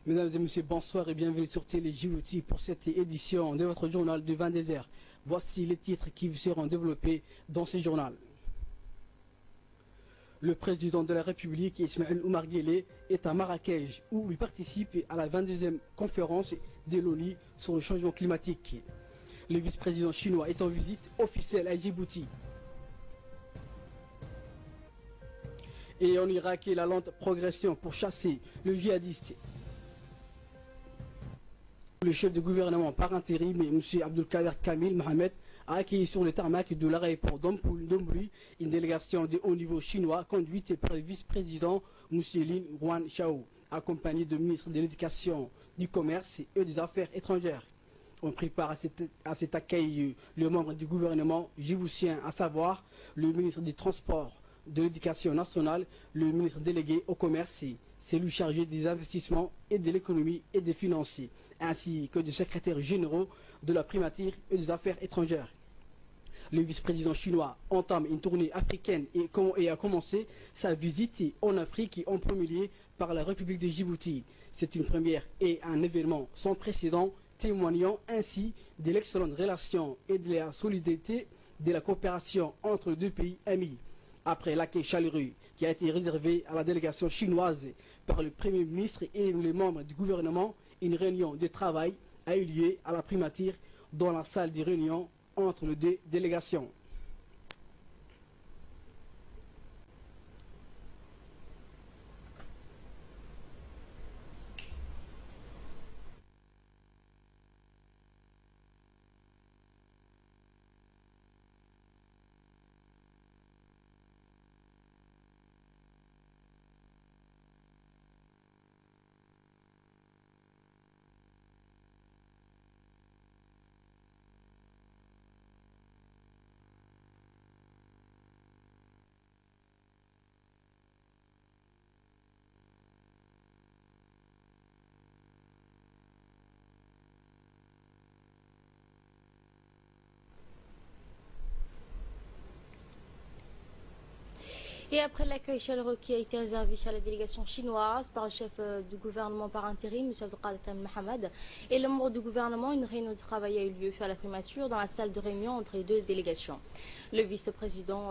Mesdames et messieurs, bonsoir et bienvenue sur Télé Djibouti pour cette édition de votre journal du 20 désert. Voici les titres qui vous seront développés dans ce journal. Le président de la République, Ismaël Omar Guelleh, est à Marrakech où il participe à la 22e conférence de l'ONU sur le changement climatique. Le vice-président chinois est en visite officielle à Djibouti. Et en Irak, la lente progression pour chasser le djihadiste. Le chef de gouvernement par intérim, M. Abdelkader Kamil Mohamed, a accueilli sur le tarmac de l'aéroport d'Ombouly une délégation de haut niveau chinois conduite par le vice-président M. Lin Ruanxiao, accompagné de ministre de l'Éducation, du Commerce et des Affaires étrangères. On prépare à cet accueil le membre du gouvernement djiboutien, à savoir le ministre des Transports, de l'Éducation nationale, le ministre délégué au commerce, celui chargé des investissements et de l'économie et des finances, ainsi que du secrétaire général de la primature et des affaires étrangères. Le vice-président chinois entame une tournée africaine et a commencé sa visite en Afrique en premier lieu par la République de Djibouti. C'est une première et un événement sans précédent, témoignant ainsi de l'excellente relation et de la solidité de la coopération entre les deux pays amis. Après l'accueil chaleureux qui a été réservé à la délégation chinoise par le Premier ministre et les membres du gouvernement, une réunion de travail a eu lieu à la primature dans la salle des réunions entre les deux délégations. Et après l'accueil chaleureux qui a été réservé à la délégation chinoise par le chef du gouvernement par intérim, M. Abdelkader Kamil Mohamed, et le membre du gouvernement, une réunion de travail a eu lieu à la primature dans la salle de réunion entre les deux délégations. Le vice-président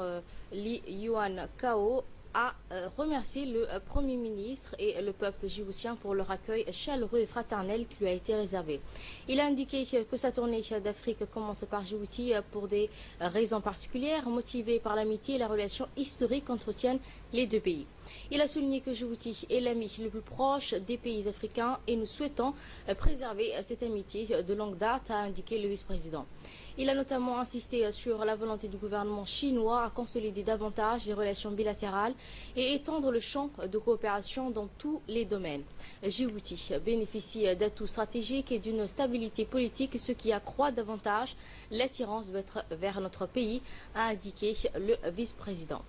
Li Yuan-Kao a remercié le Premier ministre et le peuple djiboutien pour leur accueil chaleureux et fraternel qui lui a été réservé. Il a indiqué que sa tournée d'Afrique commence par Djibouti pour des raisons particulières, motivées par l'amitié et la relation historique qu'entretiennent les deux pays. Il a souligné que Djibouti est l'ami le plus proche des pays africains et nous souhaitons préserver cette amitié de longue date, a indiqué le vice-président. Il a notamment insisté sur la volonté du gouvernement chinois à consolider davantage les relations bilatérales et étendre le champ de coopération dans tous les domaines. Djibouti bénéficie d'atouts stratégiques et d'une stabilité politique, ce qui accroît davantage l'attirance vers notre pays, a indiqué le vice-président.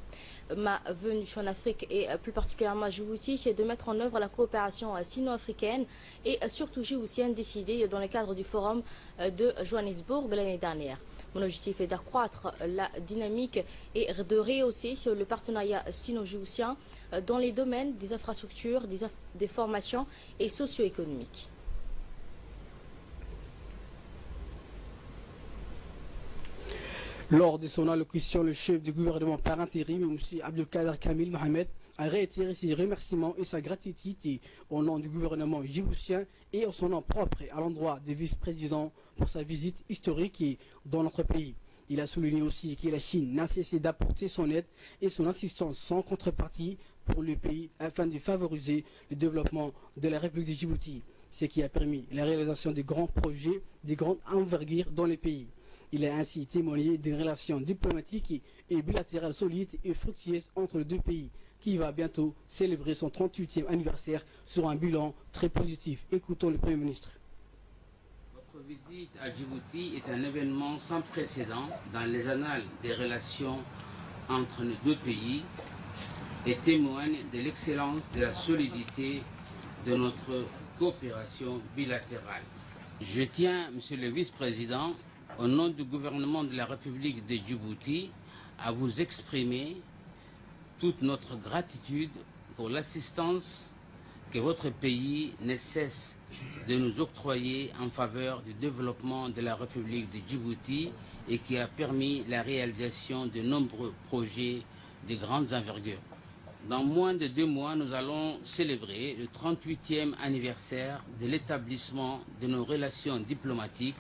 Ma venue en Afrique et plus particulièrement à Djibouti est de mettre en œuvre la coopération sino-africaine et surtout djiboutienne décidée dans le cadre du forum de Johannesburg l'année dernière. Mon objectif est d'accroître la dynamique et de rehausser le partenariat sino-djiboutien dans les domaines des infrastructures, des formations et socio-économiques. Lors de son allocution, le chef du gouvernement par intérim, M. Abdelkader Kamil Mohamed, a réitéré ses remerciements et sa gratitude au nom du gouvernement djiboutien et en son nom propre à l'endroit des vice-présidents pour sa visite historique dans notre pays. Il a souligné aussi que la Chine n'a cessé d'apporter son aide et son assistance sans contrepartie pour le pays afin de favoriser le développement de la République de Djibouti, ce qui a permis la réalisation de grands projets de grande envergure dans le pays. Il a ainsi témoigné d'une relation diplomatique et bilatérale solide et fructueuse entre les deux pays, qui va bientôt célébrer son 38e anniversaire sur un bilan très positif. Écoutons le Premier ministre. Votre visite à Djibouti est un événement sans précédent dans les annales des relations entre nos deux pays et témoigne de l'excellence de la solidité de notre coopération bilatérale. Je tiens, Monsieur le Vice-président, au nom du gouvernement de la République de Djibouti, à vous exprimer toute notre gratitude pour l'assistance que votre pays ne cesse de nous octroyer en faveur du développement de la République de Djibouti et qui a permis la réalisation de nombreux projets de grande envergure. Dans moins de 2 mois, nous allons célébrer le 38e anniversaire de l'établissement de nos relations diplomatiques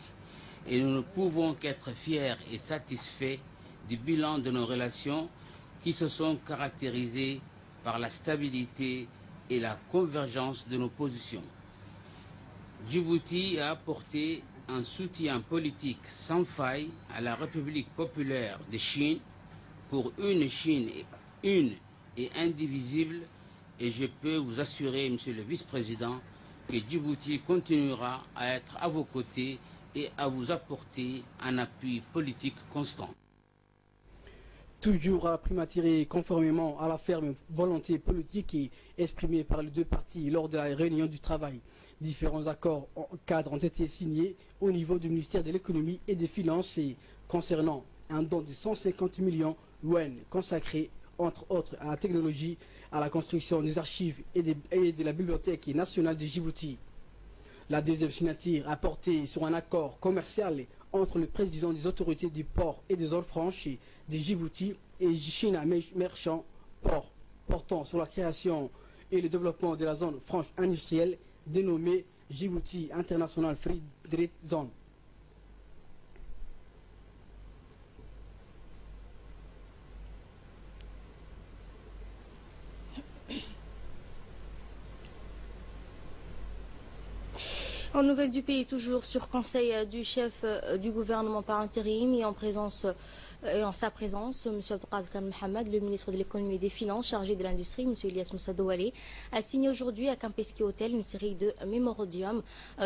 et nous ne pouvons qu'être fiers et satisfaits du bilan de nos relations qui se sont caractérisées par la stabilité et la convergence de nos positions. Djibouti a apporté un soutien politique sans faille à la République populaire de Chine pour une Chine une et indivisible, et je peux vous assurer, Monsieur le Vice-président, que Djibouti continuera à être à vos côtés et à vous apporter un appui politique constant. Toujours à la primature, conformément à la ferme volonté politique exprimée par les 2 parties lors de la réunion du travail. Différents accords cadres ont été signés au niveau du ministère de l'économie et des finances concernant un don de 150 millions yuan consacré entre autres à la technologie, à la construction des archives et de la Bibliothèque nationale de Djibouti. La deuxième signature a porté sur un accord commercial entre le président des autorités du port et des zones franches de Djibouti et China Merchant Port, portant sur la création et le développement de la zone franche industrielle dénommée Djibouti International Free Trade Zone. En nouvelles du pays, toujours sur conseil du chef du gouvernement par intérim et en sa présence, M. Abdelkader Mohamed, le ministre de l'économie et des finances chargé de l'industrie, M. Ilyas Moussa Douali, a signé aujourd'hui à Campeski Hotel une série de mémorandums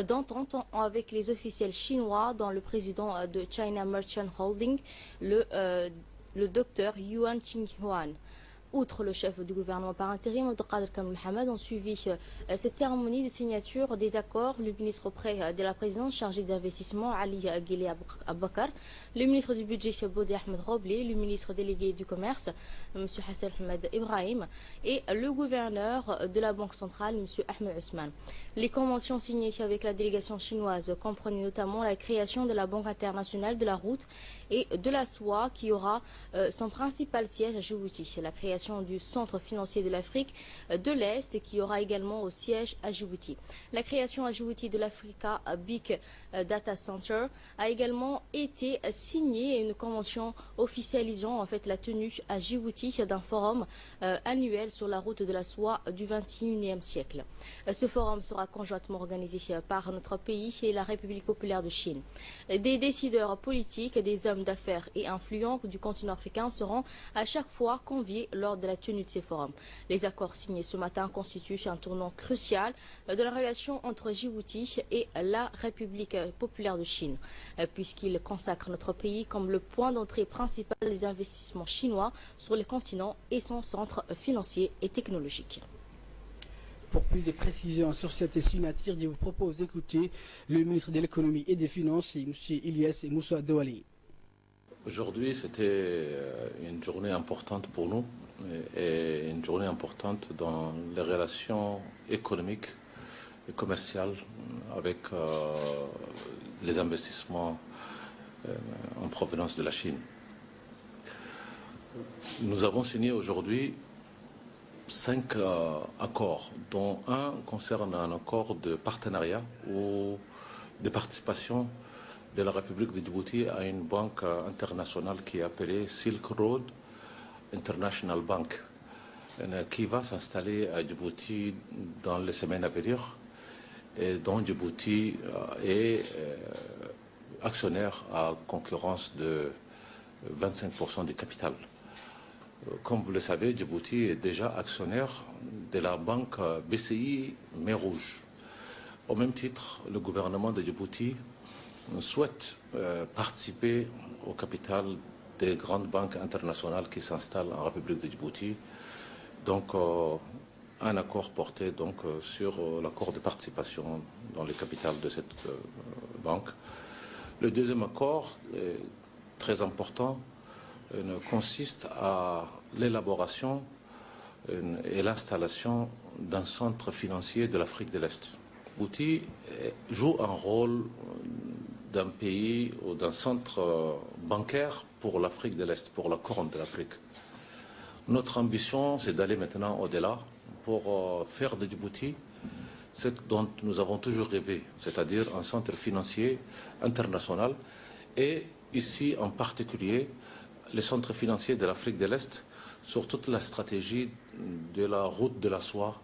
d'entente avec les officiels chinois, dont le président de China Merchant Holding, le docteur Yuan Qinghuan. Outre le chef du gouvernement par intérim, Abdelkader Mohamed, ont suivi cette cérémonie de signature des accords le ministre auprès de la présidence chargé d'investissement, Ali Ghili Abakar, le ministre du budget, Bodi Ahmed Roblé, le ministre délégué du commerce, M. Hassan Ahmed Ibrahim, et le gouverneur de la Banque centrale, M. Ahmed Ousmane. Les conventions signées avec la délégation chinoise comprenaient notamment la création de la Banque internationale de la route et de la soie qui aura son principal siège à Djibouti, la création du Centre financier de l'Afrique de l'Est qui aura également au siège à Djibouti. La création à Djibouti de l'Africa Big Data Center a également été signée, une convention officialisant en fait la tenue à Djibouti d'un forum annuel sur la route de la soie du XXIe siècle. Ce forum sera conjointement organisé par notre pays et la République populaire de Chine. Des décideurs politiques, des hommes d'affaires et influents du continent africain seront à chaque fois conviés lors de la tenue de ces forums. Les accords signés ce matin constituent un tournant crucial de la relation entre Djibouti et la République populaire de Chine, puisqu'il consacre notre pays comme le point d'entrée principal des investissements chinois sur le continent et son centre financier et technologique. Pour plus de précisions sur cette signature, je vous propose d'écouter le ministre de l'économie et des finances, M. Ilyas Moussa Douali. Aujourd'hui, c'était une journée importante pour nous et une journée importante dans les relations économiques et commerciales avec les investissements en provenance de la Chine. Nous avons signé aujourd'hui 5 accords, dont un concerne un accord de partenariat ou de participation de la République de Djibouti à une banque internationale qui est appelée Silk Road International Bank, qui va s'installer à Djibouti dans les semaines à venir et dont Djibouti est actionnaire à concurrence de 25% du capital. Comme vous le savez, Djibouti est déjà actionnaire de la banque BCI Mer Rouge. Au même titre, le gouvernement de Djibouti souhaite participer au capital des grandes banques internationales qui s'installent en République de Djibouti. Donc, un accord porté donc, sur l'accord de participation dans le capital de cette banque. Le deuxième accord, très important, consiste à l'élaboration et l'installation d'un centre financier de l'Afrique de l'Est. Djibouti joue un rôle d'un pays ou d'un centre bancaire pour l'Afrique de l'Est, pour la Corne de l'Afrique. Notre ambition, c'est d'aller maintenant au-delà pour faire de Djibouti ce dont nous avons toujours rêvé, c'est-à-dire un centre financier international et ici en particulier les centres financiers de l'Afrique de l'Est sur toute la stratégie de la route de la soie